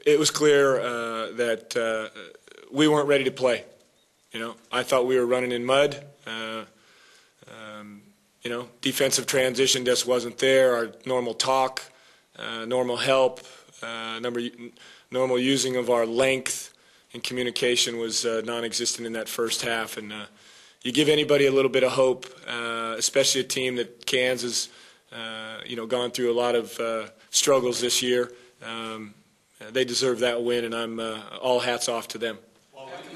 it was clear that we weren't ready to play. I thought we were running in mud. Defensive transition just wasn't there. Our normal talk, normal help, normal using of our length and communication was non-existent in that first half. And you give anybody a little bit of hope, especially a team that Cairns has, gone through a lot of struggles this year. They deserve that win, and I'm all hats off to them. Well, how can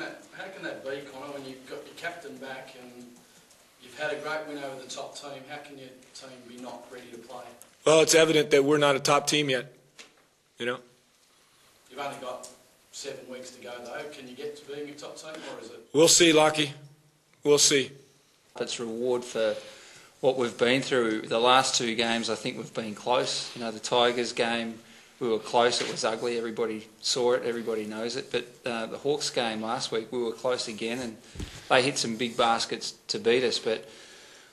that be, Connor, when you've got your captain back and you've had a great win over the top team? How can your team be not ready to play? Well, it's evident that we're not a top team yet. You've only got 7 weeks to go, though. Can you get to being a top team, or is it? We'll see, Lockie. We'll see. It's reward for what we've been through. The last 2 games, I think we've been close. The Tigers game, we were close. It was ugly. Everybody saw it. Everybody knows it. But the Hawks game last week, we were close again, and they hit some big baskets to beat us. But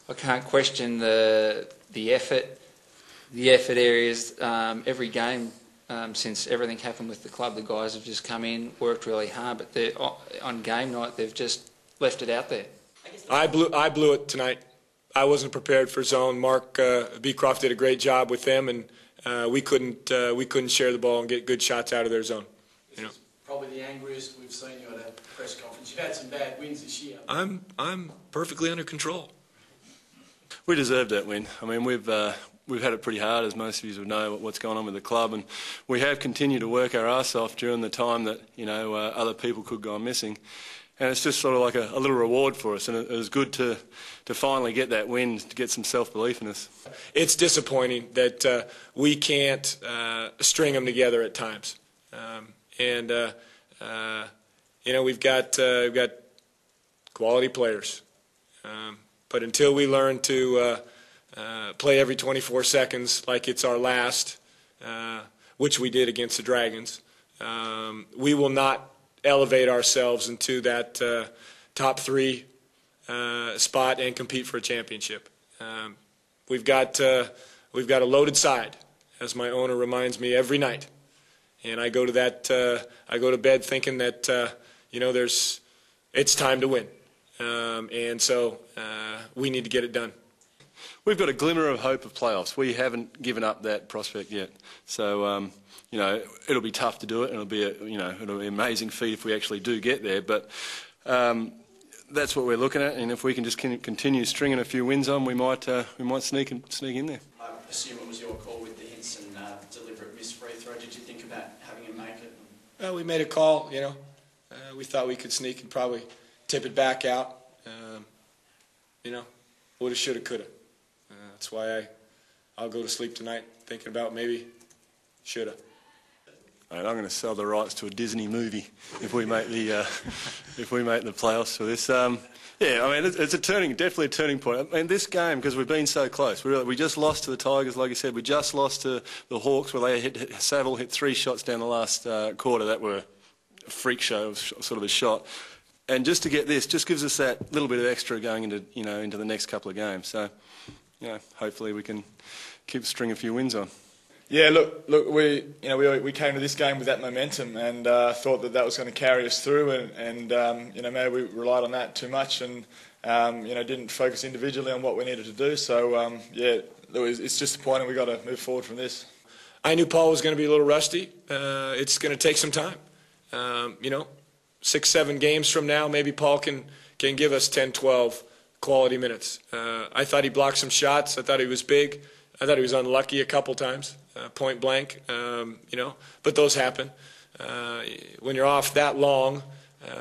I can't question the effort areas. Every game since everything happened with the club, the guys have just come in, worked really hard. But on game night, they've just left it out there. I blew it tonight. I wasn't prepared for zone. Mark Beecroft did a great job with them, and we couldn't share the ball and get good shots out of their zone. This is probably the angriest we've seen you at a press conference. You've had some bad wins this year. I'm perfectly under control. We deserved that win. I mean, we've had it pretty hard, as most of you would know, what's going on with the club, and we have continued to work our arse off during the time that other people could go on missing. And it's just sort of like a little reward for us, and it was good to finally get that win, to get some self-belief in us. It's disappointing that we can't string them together at times, we've got quality players, but until we learn to play every 24 seconds like it's our last, which we did against the Dragons, we will not elevate ourselves into that top 3 spot and compete for a championship. We've got a loaded side, as my owner reminds me every night, and I go to bed thinking that it's time to win, and so we need to get it done. We've got a glimmer of hope of playoffs. We haven't given up that prospect yet, so. It'll be tough to do it, and it'll be an amazing feat if we actually do get there. But that's what we're looking at, and if we can just continue stringing a few wins on, we might sneak in there. I assume it was your call with the Hinson deliberate missed free throw. Did you think about having him make it? Well, we made a call. We thought we could sneak and probably tip it back out. Woulda, shoulda, coulda. That's why I'll go to sleep tonight thinking about maybe shoulda. I'm going to sell the rights to a Disney movie if we make the playoffs for this. Yeah, I mean it's definitely a turning point. I mean this game, because we've been so close. We just lost to the Tigers, like I said. We just lost to the Hawks, where Saville hit 3 shots down the last quarter that were a freak show of sort of a shot. And just to get this, just gives us that little bit of extra going into the next couple of games. So hopefully we can keep a string a few wins on. Yeah, look, we came to this game with that momentum and thought that was going to carry us through, and maybe we relied on that too much and didn't focus individually on what we needed to do. So it's disappointing. We've got to move forward from this. I knew Paul was going to be a little rusty. It's going to take some time. 6-7 games from now, maybe Paul can give us 10-12 quality minutes. I thought he blocked some shots. I thought he was big. I thought he was unlucky a couple times, point blank, but those happen. When you're off that long,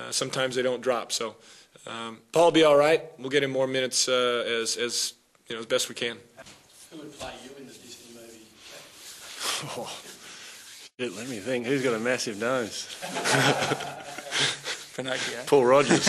sometimes they don't drop. So Paul will be all right. We'll get him more minutes as best we can. Who would play you in the Disney movie? Let me think. Who's got a massive nose? Pinocchio. Paul Rogers.